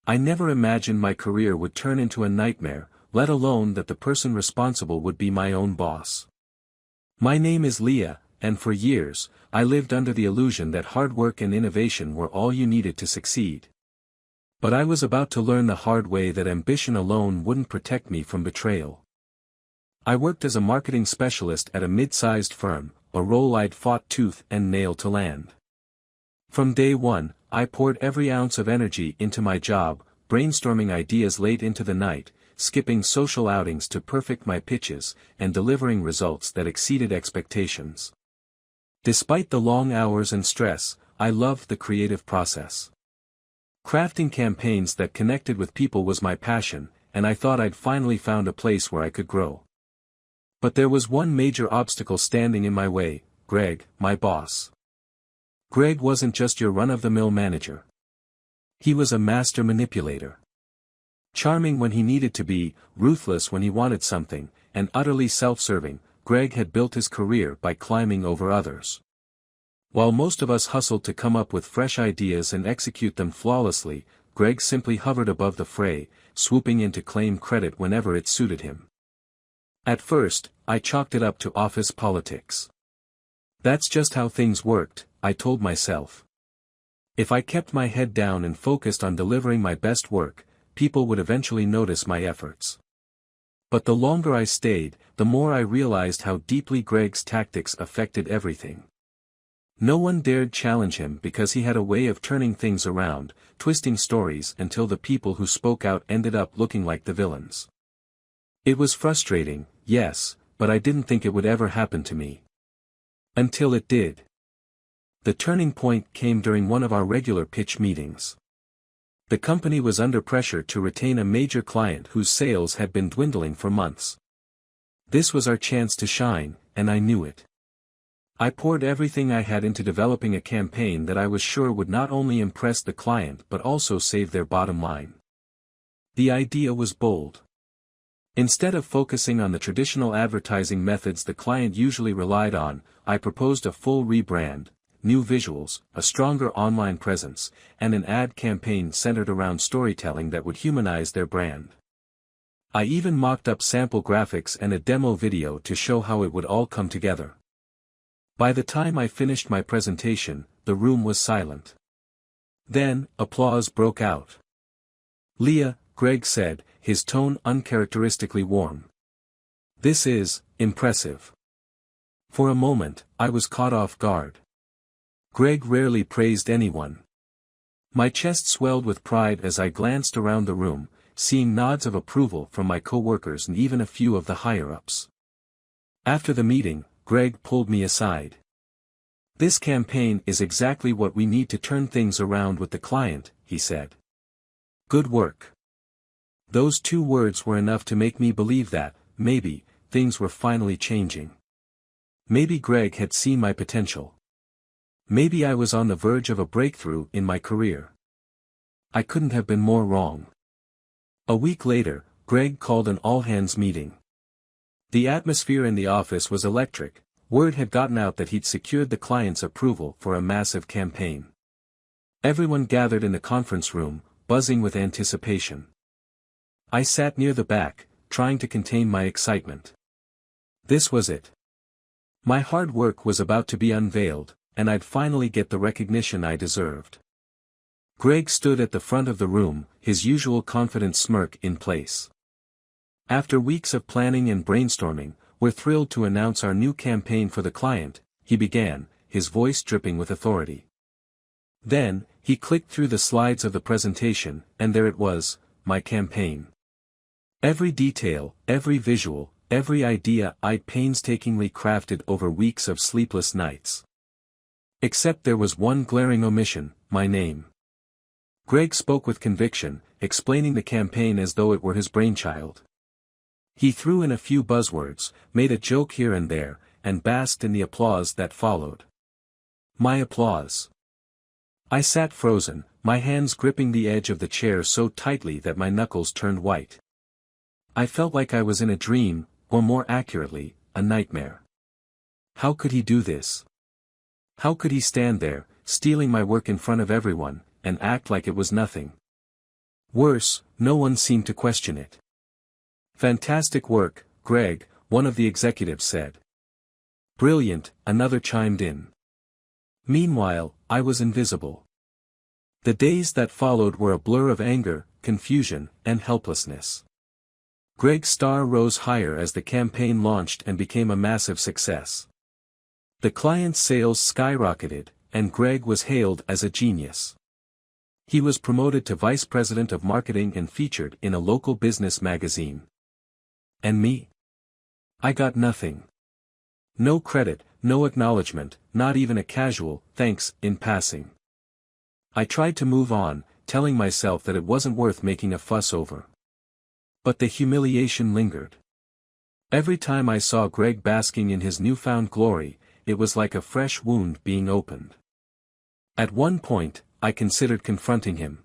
I never imagined my career would turn into a nightmare, let alone that the person responsible would be my own boss. My name is Leah, and for years, I lived under the illusion that hard work and innovation were all you needed to succeed. But I was about to learn the hard way that ambition alone wouldn't protect me from betrayal. I worked as a marketing specialist at a mid-sized firm, a role I'd fought tooth and nail to land. From day one, I poured every ounce of energy into my job, brainstorming ideas late into the night, skipping social outings to perfect my pitches, and delivering results that exceeded expectations. Despite the long hours and stress, I loved the creative process. Crafting campaigns that connected with people was my passion, and I thought I'd finally found a place where I could grow. But there was one major obstacle standing in my way: Greg, my boss. Greg wasn't just your run-of-the-mill manager. He was a master manipulator. Charming when he needed to be, ruthless when he wanted something, and utterly self-serving, Greg had built his career by climbing over others. While most of us hustled to come up with fresh ideas and execute them flawlessly, Greg simply hovered above the fray, swooping in to claim credit whenever it suited him. At first, I chalked it up to office politics. That's just how things worked, I told myself. If I kept my head down and focused on delivering my best work, people would eventually notice my efforts. But the longer I stayed, the more I realized how deeply Greg's tactics affected everything. No one dared challenge him because he had a way of turning things around, twisting stories until the people who spoke out ended up looking like the villains. It was frustrating, yes, but I didn't think it would ever happen to me. Until it did. The turning point came during one of our regular pitch meetings. The company was under pressure to retain a major client whose sales had been dwindling for months. This was our chance to shine, and I knew it. I poured everything I had into developing a campaign that I was sure would not only impress the client but also save their bottom line. The idea was bold. Instead of focusing on the traditional advertising methods the client usually relied on, I proposed a full rebrand, new visuals, a stronger online presence, and an ad campaign centered around storytelling that would humanize their brand. I even mocked up sample graphics and a demo video to show how it would all come together. By the time I finished my presentation, the room was silent. Then, applause broke out. "Leah," Greg said, his tone uncharacteristically warm. "This is impressive." For a moment, I was caught off guard. Greg rarely praised anyone. My chest swelled with pride as I glanced around the room, seeing nods of approval from my co-workers and even a few of the higher-ups. After the meeting, Greg pulled me aside. "This campaign is exactly what we need to turn things around with the client," he said. "Good work." Those two words were enough to make me believe that, maybe, things were finally changing. Maybe Greg had seen my potential. Maybe I was on the verge of a breakthrough in my career. I couldn't have been more wrong. A week later, Greg called an all-hands meeting. The atmosphere in the office was electric. Word had gotten out that he'd secured the client's approval for a massive campaign. Everyone gathered in the conference room, buzzing with anticipation. I sat near the back, trying to contain my excitement. This was it. My hard work was about to be unveiled, and I'd finally get the recognition I deserved. Greg stood at the front of the room, his usual confident smirk in place. "After weeks of planning and brainstorming, we're thrilled to announce our new campaign for the client," he began, his voice dripping with authority. Then, he clicked through the slides of the presentation, and there it was, my campaign. Every detail, every visual, every idea I'd painstakingly crafted over weeks of sleepless nights. Except there was one glaring omission: my name. Greg spoke with conviction, explaining the campaign as though it were his brainchild. He threw in a few buzzwords, made a joke here and there, and basked in the applause that followed. My applause. I sat frozen, my hands gripping the edge of the chair so tightly that my knuckles turned white. I felt like I was in a dream, or more accurately, a nightmare. How could he do this? How could he stand there, stealing my work in front of everyone, and act like it was nothing? Worse, no one seemed to question it. "Fantastic work, Greg," one of the executives said. "Brilliant," another chimed in. Meanwhile, I was invisible. The days that followed were a blur of anger, confusion, and helplessness. Greg's star rose higher as the campaign launched and became a massive success. The client's sales skyrocketed, and Greg was hailed as a genius. He was promoted to vice president of marketing and featured in a local business magazine. And me? I got nothing. No credit, no acknowledgement, not even a casual "thanks" in passing. I tried to move on, telling myself that it wasn't worth making a fuss over. But the humiliation lingered. Every time I saw Greg basking in his newfound glory, it was like a fresh wound being opened. At one point, I considered confronting him.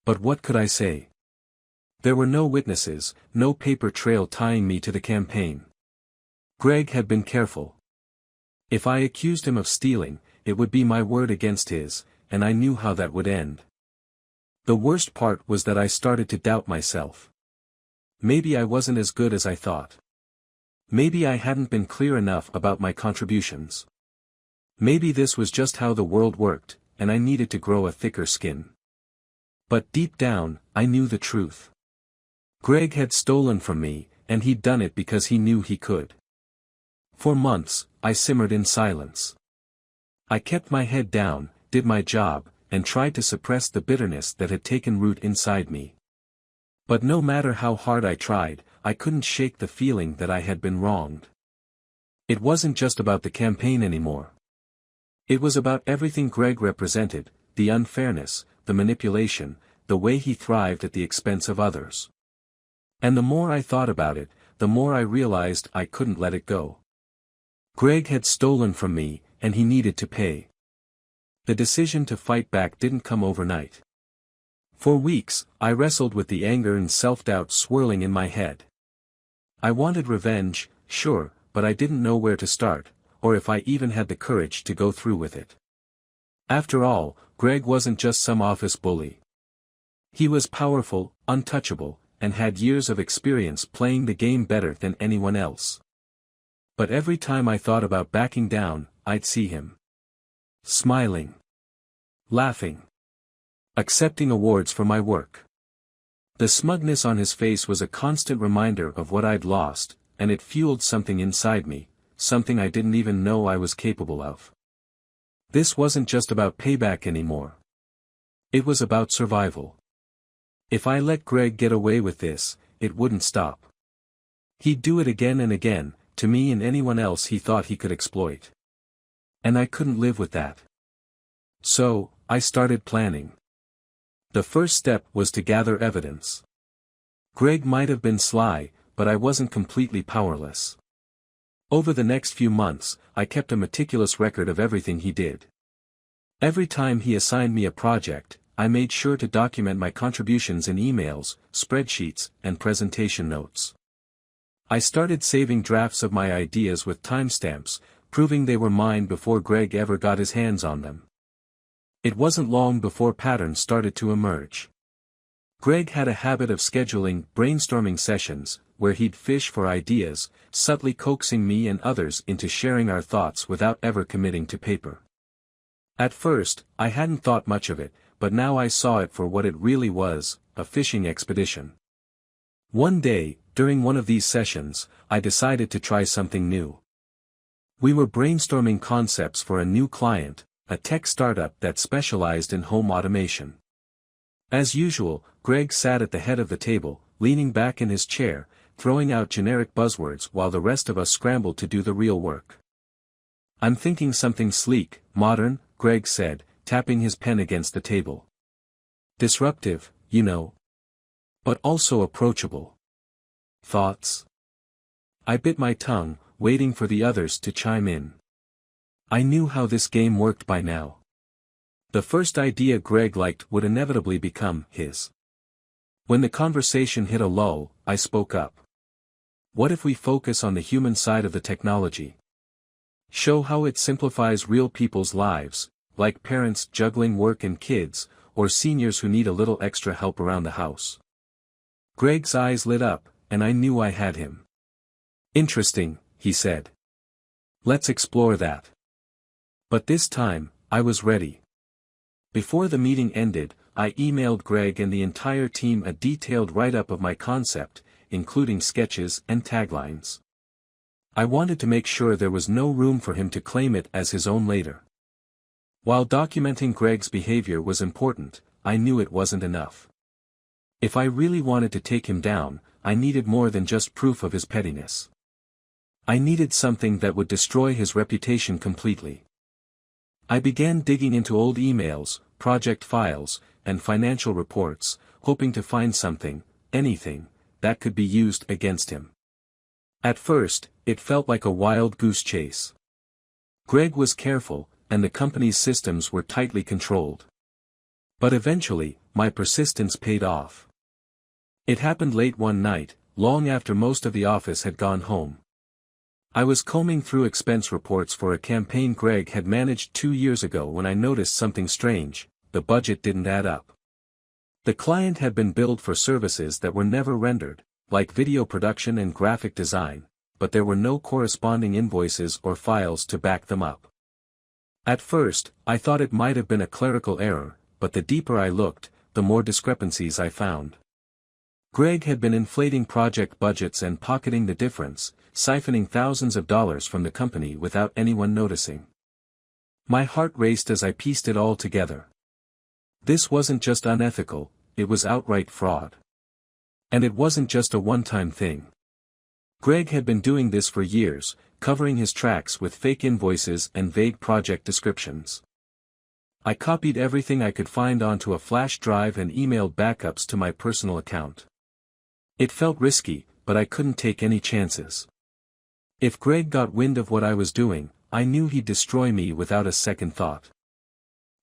But what could I say? There were no witnesses, no paper trail tying me to the campaign. Greg had been careful. If I accused him of stealing, it would be my word against his, and I knew how that would end. The worst part was that I started to doubt myself. Maybe I wasn't as good as I thought. Maybe I hadn't been clear enough about my contributions. Maybe this was just how the world worked, and I needed to grow a thicker skin. But deep down, I knew the truth. Greg had stolen from me, and he'd done it because he knew he could. For months, I simmered in silence. I kept my head down, did my job, and tried to suppress the bitterness that had taken root inside me. But no matter how hard I tried, I couldn't shake the feeling that I had been wronged. It wasn't just about the campaign anymore. It was about everything Greg represented, the unfairness, the manipulation, the way he thrived at the expense of others. And the more I thought about it, the more I realized I couldn't let it go. Greg had stolen from me, and he needed to pay. The decision to fight back didn't come overnight. For weeks, I wrestled with the anger and self-doubt swirling in my head. I wanted revenge, sure, but I didn't know where to start, or if I even had the courage to go through with it. After all, Greg wasn't just some office bully. He was powerful, untouchable, and had years of experience playing the game better than anyone else. But every time I thought about backing down, I'd see him. Smiling. Laughing. Accepting awards for my work. The smugness on his face was a constant reminder of what I'd lost, and it fueled something inside me, something I didn't even know I was capable of. This wasn't just about payback anymore. It was about survival. If I let Greg get away with this, it wouldn't stop. He'd do it again and again, to me and anyone else he thought he could exploit. And I couldn't live with that. So, I started planning. The first step was to gather evidence. Greg might have been sly, but I wasn't completely powerless. Over the next few months, I kept a meticulous record of everything he did. Every time he assigned me a project, I made sure to document my contributions in emails, spreadsheets, and presentation notes. I started saving drafts of my ideas with timestamps, proving they were mine before Greg ever got his hands on them. It wasn't long before patterns started to emerge. Greg had a habit of scheduling brainstorming sessions, where he'd fish for ideas, subtly coaxing me and others into sharing our thoughts without ever committing to paper. At first, I hadn't thought much of it, but now I saw it for what it really was, a fishing expedition. One day, during one of these sessions, I decided to try something new. We were brainstorming concepts for a new client, a tech startup that specialized in home automation. As usual, Greg sat at the head of the table, leaning back in his chair, throwing out generic buzzwords while the rest of us scrambled to do the real work. "I'm thinking something sleek, modern," Greg said, tapping his pen against the table. "Disruptive, you know. But also approachable. Thoughts?" I bit my tongue, waiting for the others to chime in. I knew how this game worked by now. The first idea Greg liked would inevitably become his. When the conversation hit a lull, I spoke up. "What if we focus on the human side of the technology? Show how it simplifies real people's lives, like parents juggling work and kids, or seniors who need a little extra help around the house. Greg's eyes lit up, and I knew I had him. Interesting, he said. Let's explore that. But this time, I was ready. Before the meeting ended, I emailed Greg and the entire team a detailed write-up of my concept, including sketches and taglines. I wanted to make sure there was no room for him to claim it as his own later. While documenting Greg's behavior was important, I knew it wasn't enough. If I really wanted to take him down, I needed more than just proof of his pettiness. I needed something that would destroy his reputation completely. I began digging into old emails, project files, and financial reports, hoping to find something, anything, that could be used against him. At first, it felt like a wild goose chase. Greg was careful, and the company's systems were tightly controlled. But eventually, my persistence paid off. It happened late one night, long after most of the office had gone home. I was combing through expense reports for a campaign Greg had managed 2 years ago when I noticed something strange: the budget didn't add up. The client had been billed for services that were never rendered, like video production and graphic design, but there were no corresponding invoices or files to back them up. At first, I thought it might have been a clerical error, but the deeper I looked, the more discrepancies I found. Greg had been inflating project budgets and pocketing the difference, siphoning thousands of dollars from the company without anyone noticing. My heart raced as I pieced it all together. This wasn't just unethical, it was outright fraud. And it wasn't just a one-time thing. Greg had been doing this for years, covering his tracks with fake invoices and vague project descriptions. I copied everything I could find onto a flash drive and emailed backups to my personal account. It felt risky, but I couldn't take any chances. If Greg got wind of what I was doing, I knew he'd destroy me without a second thought.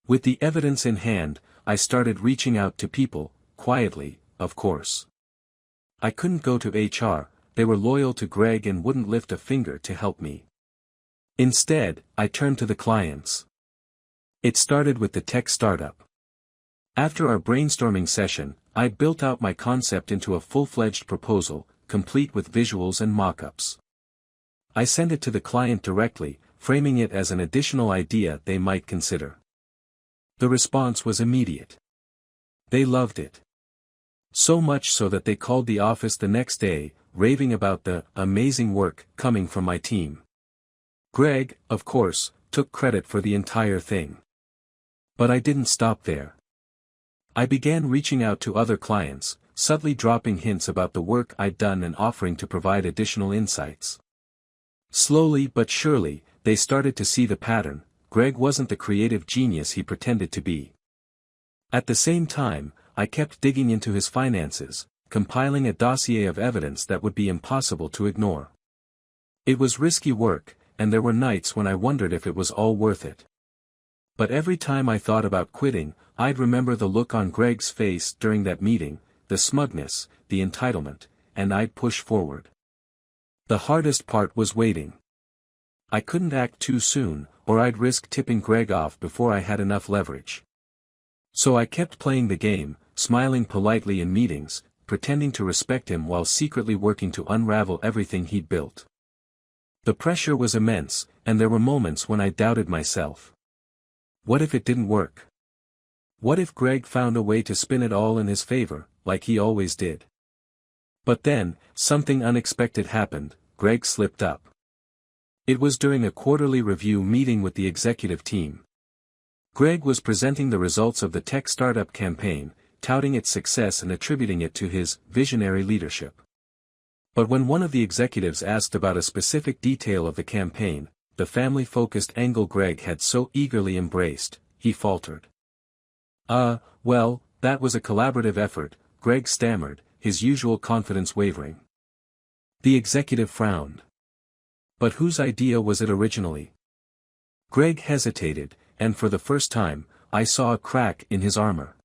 With the evidence in hand, I started reaching out to people, quietly, of course. I couldn't go to HR, they were loyal to Greg and wouldn't lift a finger to help me. Instead, I turned to the clients. It started with the tech startup. After our brainstorming session, I built out my concept into a full-fledged proposal, complete with visuals and mock-ups. I sent it to the client directly, framing it as an additional idea they might consider. The response was immediate. They loved it. So much so that they called the office the next day, raving about the amazing work coming from my team. Greg, of course, took credit for the entire thing. But I didn't stop there. I began reaching out to other clients, subtly dropping hints about the work I'd done and offering to provide additional insights. Slowly but surely, they started to see the pattern: Greg wasn't the creative genius he pretended to be. At the same time, I kept digging into his finances, compiling a dossier of evidence that would be impossible to ignore. It was risky work, and there were nights when I wondered if it was all worth it. But every time I thought about quitting, I'd remember the look on Greg's face during that meeting, the smugness, the entitlement, and I'd push forward. The hardest part was waiting. I couldn't act too soon, or I'd risk tipping Greg off before I had enough leverage. So I kept playing the game, smiling politely in meetings, pretending to respect him while secretly working to unravel everything he'd built. The pressure was immense, and there were moments when I doubted myself. What if it didn't work? What if Greg found a way to spin it all in his favor, like he always did? But then, something unexpected happened. Greg slipped up. It was during a quarterly review meeting with the executive team. Greg was presenting the results of the tech startup campaign, touting its success and attributing it to his visionary leadership. But when one of the executives asked about a specific detail of the campaign, the family-focused angle Greg had so eagerly embraced, he faltered. Well, that was a collaborative effort," Greg stammered, his usual confidence wavering. The executive frowned. But whose idea was it originally? Greg hesitated, and for the first time, I saw a crack in his armor.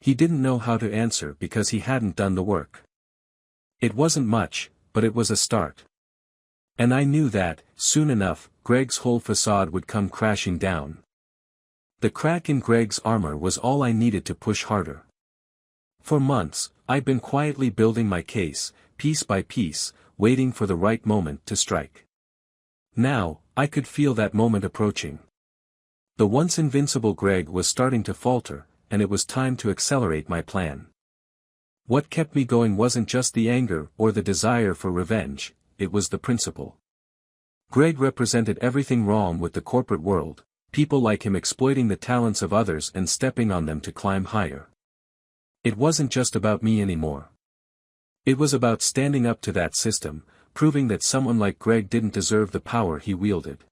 He didn't know how to answer because he hadn't done the work. It wasn't much, but it was a start. And I knew that, soon enough, Greg's whole facade would come crashing down. The crack in Greg's armor was all I needed to push harder. For months, I'd been quietly building my case, piece by piece, waiting for the right moment to strike. Now, I could feel that moment approaching. The once invincible Greg was starting to falter, and it was time to accelerate my plan. What kept me going wasn't just the anger or the desire for revenge, it was the principle. Greg represented everything wrong with the corporate world, people like him exploiting the talents of others and stepping on them to climb higher. It wasn't just about me anymore. It was about standing up to that system, proving that someone like Greg didn't deserve the power he wielded.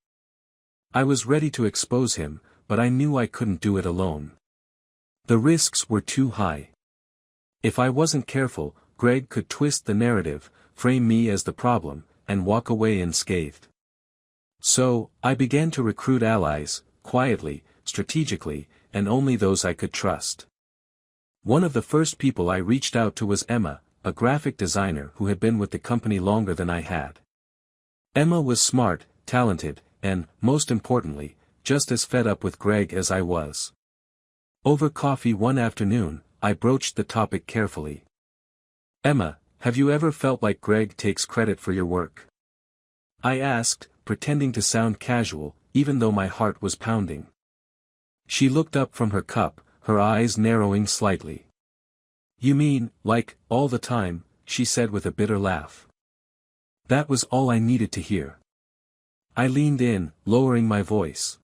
I was ready to expose him, but I knew I couldn't do it alone. The risks were too high. If I wasn't careful, Greg could twist the narrative, frame me as the problem, and walk away unscathed. So, I began to recruit allies, quietly, strategically, and only those I could trust. One of the first people I reached out to was Emma, a graphic designer who had been with the company longer than I had. Emma was smart, talented, and, most importantly, just as fed up with Greg as I was. Over coffee one afternoon, I broached the topic carefully. "Emma, have you ever felt like Greg takes credit for your work?" I asked, pretending to sound casual, even though my heart was pounding. She looked up from her cup, her eyes narrowing slightly. "You mean, like, all the time," she said with a bitter laugh. That was all I needed to hear. I leaned in, lowering my voice.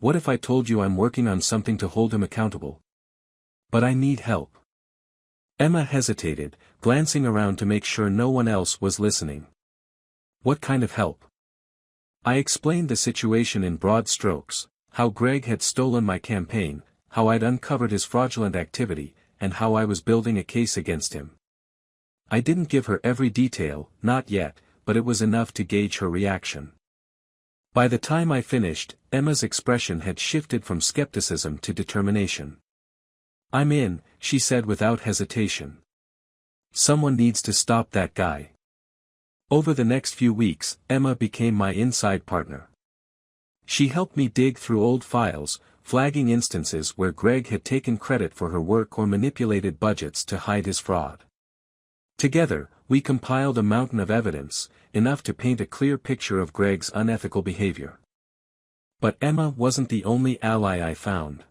"What if I told you I'm working on something to hold him accountable? But I need help." Emma hesitated, glancing around to make sure no one else was listening. "What kind of help?" I explained the situation in broad strokes, how Greg had stolen my campaign, how I'd uncovered his fraudulent activity, and how I was building a case against him. I didn't give her every detail, not yet, but it was enough to gauge her reaction. By the time I finished, Emma's expression had shifted from skepticism to determination. "I'm in," she said without hesitation. "Someone needs to stop that guy." Over the next few weeks, Emma became my inside partner. She helped me dig through old files, flagging instances where Greg had taken credit for her work or manipulated budgets to hide his fraud. Together, we compiled a mountain of evidence, enough to paint a clear picture of Greg's unethical behavior. But Emma wasn't the only ally I found.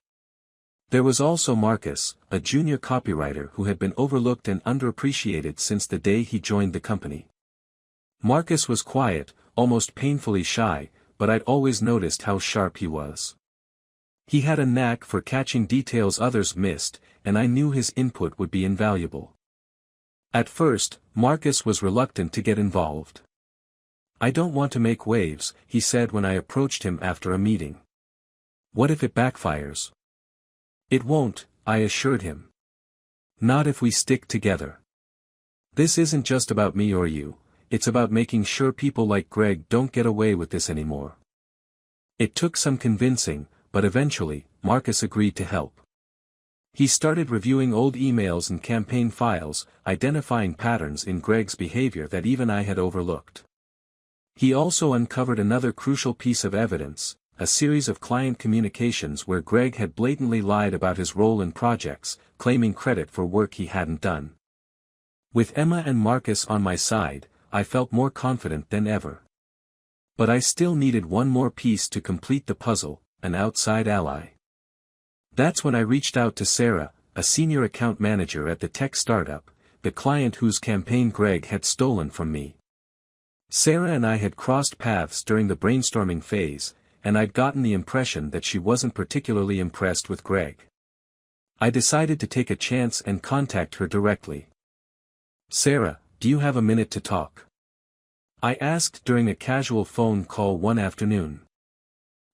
There was also Marcus, a junior copywriter who had been overlooked and underappreciated since the day he joined the company. Marcus was quiet, almost painfully shy, but I'd always noticed how sharp he was. He had a knack for catching details others missed, and I knew his input would be invaluable. At first, Marcus was reluctant to get involved. "I don't want to make waves," he said when I approached him after a meeting. "What if it backfires?" "It won't," I assured him. "Not if we stick together. This isn't just about me or you, it's about making sure people like Greg don't get away with this anymore." It took some convincing, but eventually, Marcus agreed to help. He started reviewing old emails and campaign files, identifying patterns in Greg's behavior that even I had overlooked. He also uncovered another crucial piece of evidence, a series of client communications where Greg had blatantly lied about his role in projects, claiming credit for work he hadn't done. With Emma and Marcus on my side, I felt more confident than ever. But I still needed one more piece to complete the puzzle, an outside ally. That's when I reached out to Sarah, a senior account manager at the tech startup, the client whose campaign Greg had stolen from me. Sarah and I had crossed paths during the brainstorming phase, and I'd gotten the impression that she wasn't particularly impressed with Greg. I decided to take a chance and contact her directly. "Sarah, do you have a minute to talk?" I asked during a casual phone call one afternoon.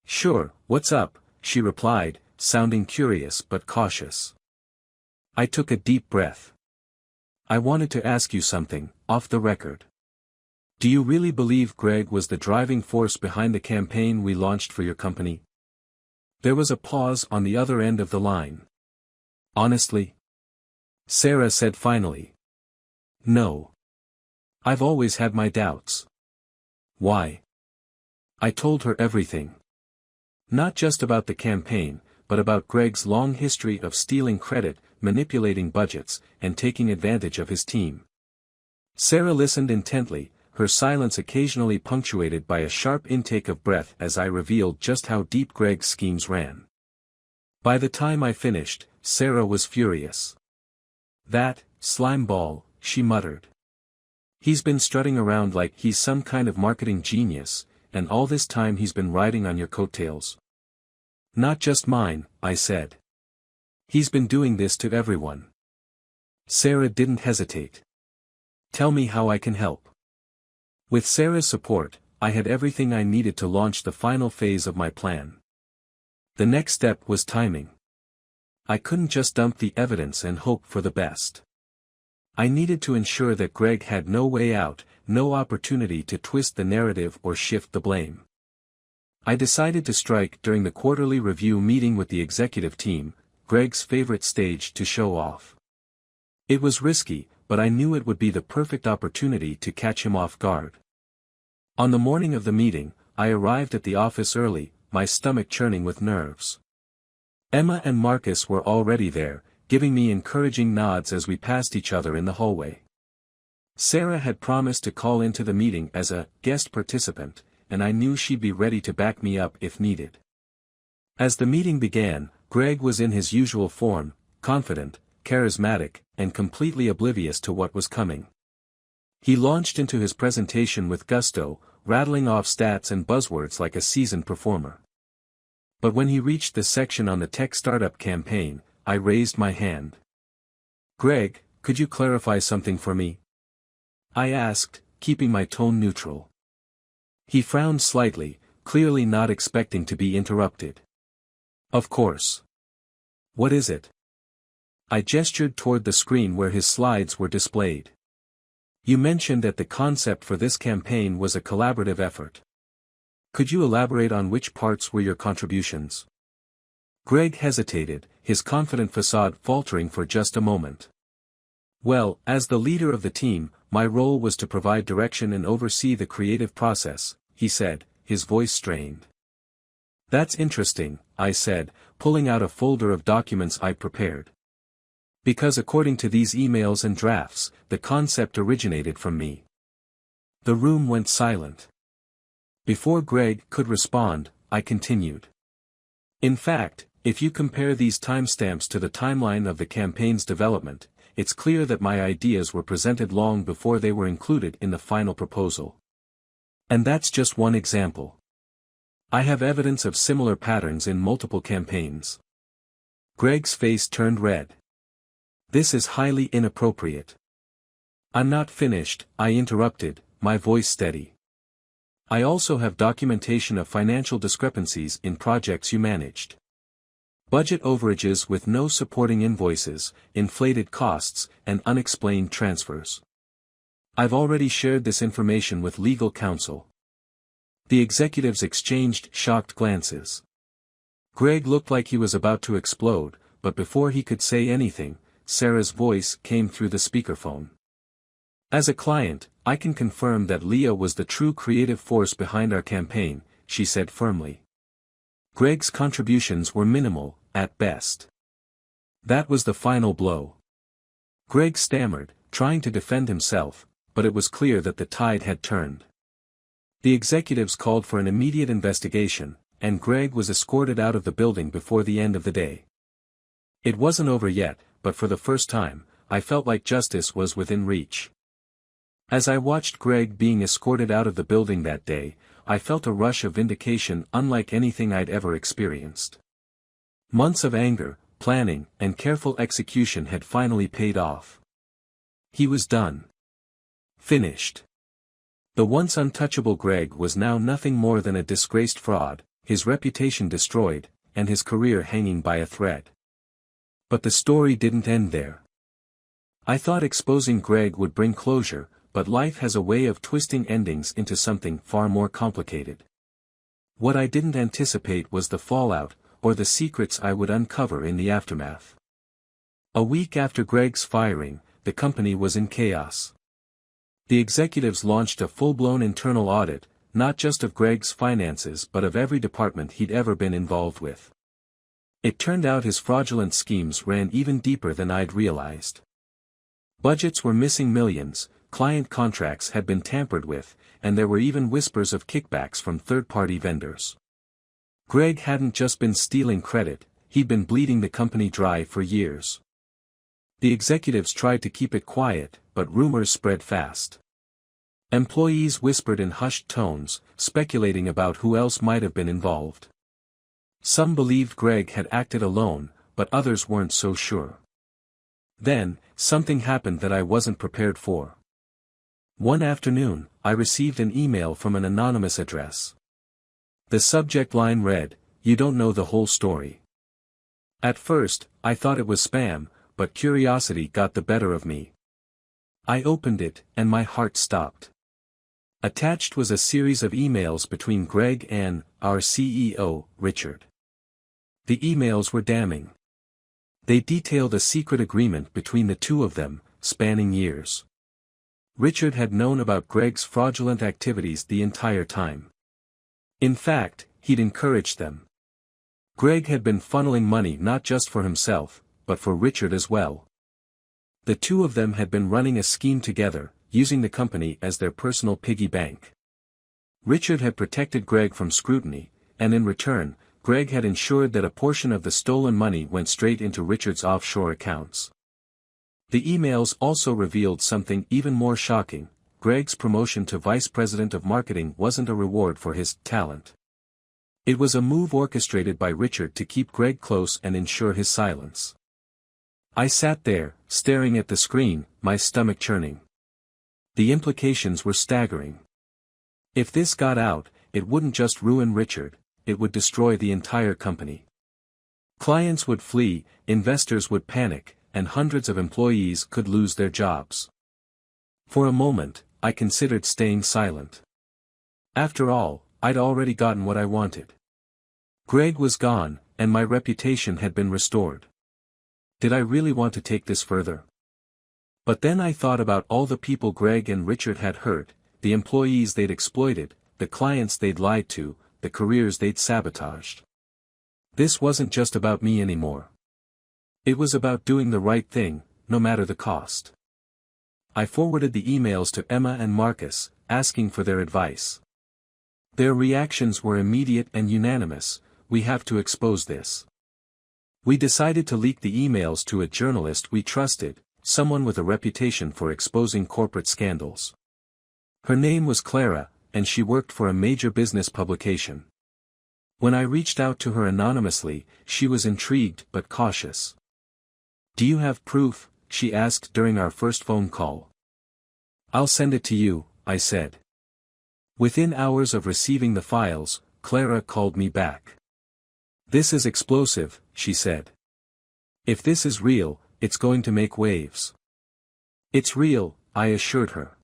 "Sure, what's up?" she replied, sounding curious but cautious. I took a deep breath. "I wanted to ask you something, off the record. Do you really believe Greg was the driving force behind the campaign we launched for your company?" There was a pause on the other end of the line. "Honestly?" Sarah said finally. "No. I've always had my doubts." "Why?" I told her everything. Not just about the campaign, but about Greg's long history of stealing credit, manipulating budgets, and taking advantage of his team. Sarah listened intently, her silence occasionally punctuated by a sharp intake of breath as I revealed just how deep Greg's schemes ran. By the time I finished, Sarah was furious. "That slime ball," she muttered. "He's been strutting around like he's some kind of marketing genius, and all this time he's been riding on your coattails." "Not just mine," I said. "He's been doing this to everyone." Sarah didn't hesitate. "Tell me how I can help." With Sarah's support, I had everything I needed to launch the final phase of my plan. The next step was timing. I couldn't just dump the evidence and hope for the best. I needed to ensure that Greg had no way out, no opportunity to twist the narrative or shift the blame. I decided to strike during the quarterly review meeting with the executive team, Greg's favorite stage to show off. It was risky, but I knew it would be the perfect opportunity to catch him off guard. On the morning of the meeting, I arrived at the office early, my stomach churning with nerves. Emma and Marcus were already there, giving me encouraging nods as we passed each other in the hallway. Sarah had promised to call into the meeting as a guest participant, and I knew she'd be ready to back me up if needed. As the meeting began, Greg was in his usual form, confident, charismatic, and completely oblivious to what was coming. He launched into his presentation with gusto, rattling off stats and buzzwords like a seasoned performer. But when he reached the section on the tech startup campaign, I raised my hand. "Greg, could you clarify something for me?" I asked, keeping my tone neutral. He frowned slightly, clearly not expecting to be interrupted. "Of course. What is it?" I gestured toward the screen where his slides were displayed. "You mentioned that the concept for this campaign was a collaborative effort. Could you elaborate on which parts were your contributions?" Greg hesitated, his confident facade faltering for just a moment. "Well, as the leader of the team, my role was to provide direction and oversee the creative process," he said, his voice strained. "That's interesting," I said, pulling out a folder of documents I prepared. "Because according to these emails and drafts, the concept originated from me." The room went silent. Before Greg could respond, I continued. "In fact, if you compare these timestamps to the timeline of the campaign's development, it's clear that my ideas were presented long before they were included in the final proposal. And that's just one example. I have evidence of similar patterns in multiple campaigns." Greg's face turned red. "This is highly inappropriate." "I'm not finished," I interrupted, my voice steady. "I also have documentation of financial discrepancies in projects you managed. Budget overages with no supporting invoices, inflated costs, and unexplained transfers. I've already shared this information with legal counsel." The executives exchanged shocked glances. Greg looked like he was about to explode, but before he could say anything, Sarah's voice came through the speakerphone. "As a client, I can confirm that Leah was the true creative force behind our campaign," she said firmly. "Greg's contributions were minimal, at best." That was the final blow. Greg stammered, trying to defend himself, but it was clear that the tide had turned. The executives called for an immediate investigation, and Greg was escorted out of the building before the end of the day. It wasn't over yet, but for the first time, I felt like justice was within reach. As I watched Greg being escorted out of the building that day, I felt a rush of vindication unlike anything I'd ever experienced. Months of anger, planning, and careful execution had finally paid off. He was done. Finished. The once untouchable Greg was now nothing more than a disgraced fraud, his reputation destroyed, and his career hanging by a thread. But the story didn't end there. I thought exposing Greg would bring closure, but life has a way of twisting endings into something far more complicated. What I didn't anticipate was the fallout, or the secrets I would uncover in the aftermath. A week after Greg's firing, the company was in chaos. The executives launched a full-blown internal audit, not just of Greg's finances but of every department he'd ever been involved with. It turned out his fraudulent schemes ran even deeper than I'd realized. Budgets were missing millions, client contracts had been tampered with, and there were even whispers of kickbacks from third-party vendors. Greg hadn't just been stealing credit, he'd been bleeding the company dry for years. The executives tried to keep it quiet, but rumors spread fast. Employees whispered in hushed tones, speculating about who else might have been involved. Some believed Greg had acted alone, but others weren't so sure. Then, something happened that I wasn't prepared for. One afternoon, I received an email from an anonymous address. The subject line read, "You don't know the whole story." At first, I thought it was spam, but curiosity got the better of me. I opened it, and my heart stopped. Attached was a series of emails between Greg and our CEO, Richard. The emails were damning. They detailed a secret agreement between the two of them, spanning years. Richard had known about Greg's fraudulent activities the entire time. In fact, he'd encouraged them. Greg had been funneling money not just for himself, but for Richard as well. The two of them had been running a scheme together, using the company as their personal piggy bank. Richard had protected Greg from scrutiny, and in return, Greg had ensured that a portion of the stolen money went straight into Richard's offshore accounts. The emails also revealed something even more shocking: Greg's promotion to vice president of marketing wasn't a reward for his talent. It was a move orchestrated by Richard to keep Greg close and ensure his silence. I sat there, staring at the screen, my stomach churning. The implications were staggering. If this got out, it wouldn't just ruin Richard, it would destroy the entire company. Clients would flee, investors would panic, and hundreds of employees could lose their jobs. For a moment, I considered staying silent. After all, I'd already gotten what I wanted. Greg was gone, and my reputation had been restored. Did I really want to take this further? But then I thought about all the people Greg and Richard had hurt, the employees they'd exploited, the clients they'd lied to, the careers they'd sabotaged. This wasn't just about me anymore. It was about doing the right thing, no matter the cost. I forwarded the emails to Emma and Marcus, asking for their advice. Their reactions were immediate and unanimous: "We have to expose this." We decided to leak the emails to a journalist we trusted, someone with a reputation for exposing corporate scandals. Her name was Clara, and she worked for a major business publication. When I reached out to her anonymously, she was intrigued but cautious. "Do you have proof?" she asked during our first phone call. "I'll send it to you," I said. Within hours of receiving the files, Clara called me back. "This is explosive," she said. "If this is real, it's going to make waves." "It's real," I assured her.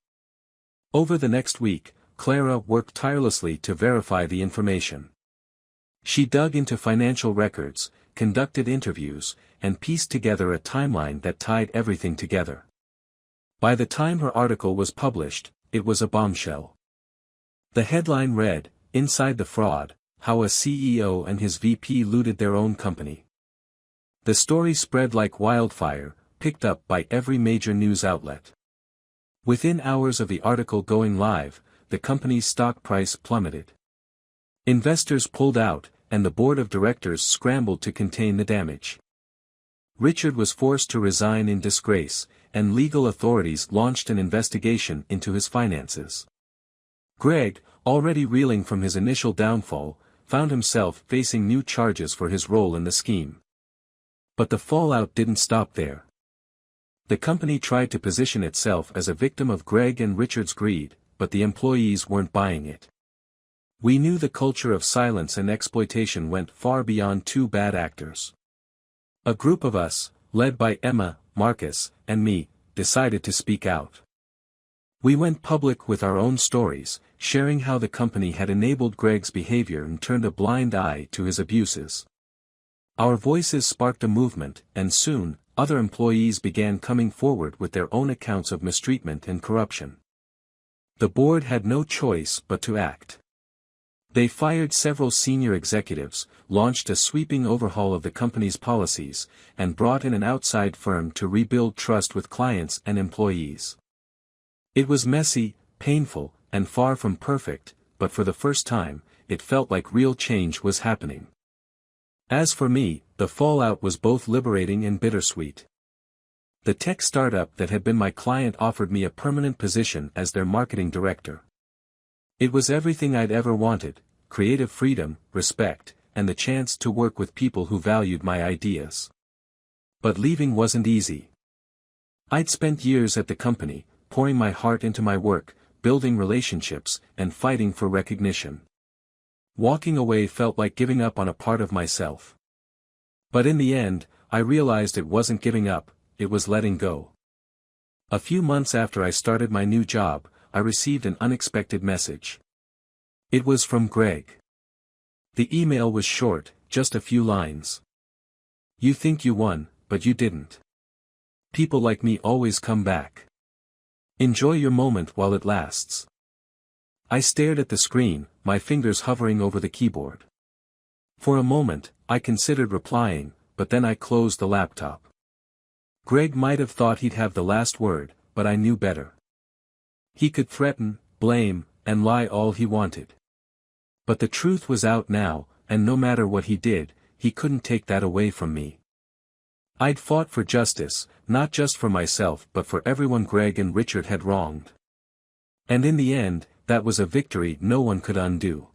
Over the next week, Clara worked tirelessly to verify the information. She dug into financial records, conducted interviews, and pieced together a timeline that tied everything together. By the time her article was published, it was a bombshell. The headline read, "Inside the Fraud: How a CEO and his VP looted their own company." The story spread like wildfire, picked up by every major news outlet. Within hours of the article going live, the company's stock price plummeted. Investors pulled out, and the board of directors scrambled to contain the damage. Richard was forced to resign in disgrace, and legal authorities launched an investigation into his finances. Greg, already reeling from his initial downfall, found himself facing new charges for his role in the scheme. But the fallout didn't stop there. The company tried to position itself as a victim of Greg and Richard's greed, but the employees weren't buying it. We knew the culture of silence and exploitation went far beyond two bad actors. A group of us, led by Emma, Marcus, and me, decided to speak out. We went public with our own stories, sharing how the company had enabled Greg's behavior and turned a blind eye to his abuses. Our voices sparked a movement, and soon, other employees began coming forward with their own accounts of mistreatment and corruption. The board had no choice but to act. They fired several senior executives, launched a sweeping overhaul of the company's policies, and brought in an outside firm to rebuild trust with clients and employees. It was messy, painful, and far from perfect, but for the first time, it felt like real change was happening. As for me, the fallout was both liberating and bittersweet. The tech startup that had been my client offered me a permanent position as their marketing director. It was everything I'd ever wanted: creative freedom, respect, and the chance to work with people who valued my ideas. But leaving wasn't easy. I'd spent years at the company, pouring my heart into my work, building relationships, and fighting for recognition. Walking away felt like giving up on a part of myself. But in the end, I realized it wasn't giving up, it was letting go. A few months after I started my new job, I received an unexpected message. It was from Greg. The email was short, just a few lines. "You think you won, but you didn't. People like me always come back. Enjoy your moment while it lasts." I stared at the screen, my fingers hovering over the keyboard. For a moment, I considered replying, but then I closed the laptop. Greg might have thought he'd have the last word, but I knew better. He could threaten, blame, and lie all he wanted. But the truth was out now, and no matter what he did, he couldn't take that away from me. I'd fought for justice, not just for myself but for everyone Greg and Richard had wronged. And in the end, that was a victory no one could undo.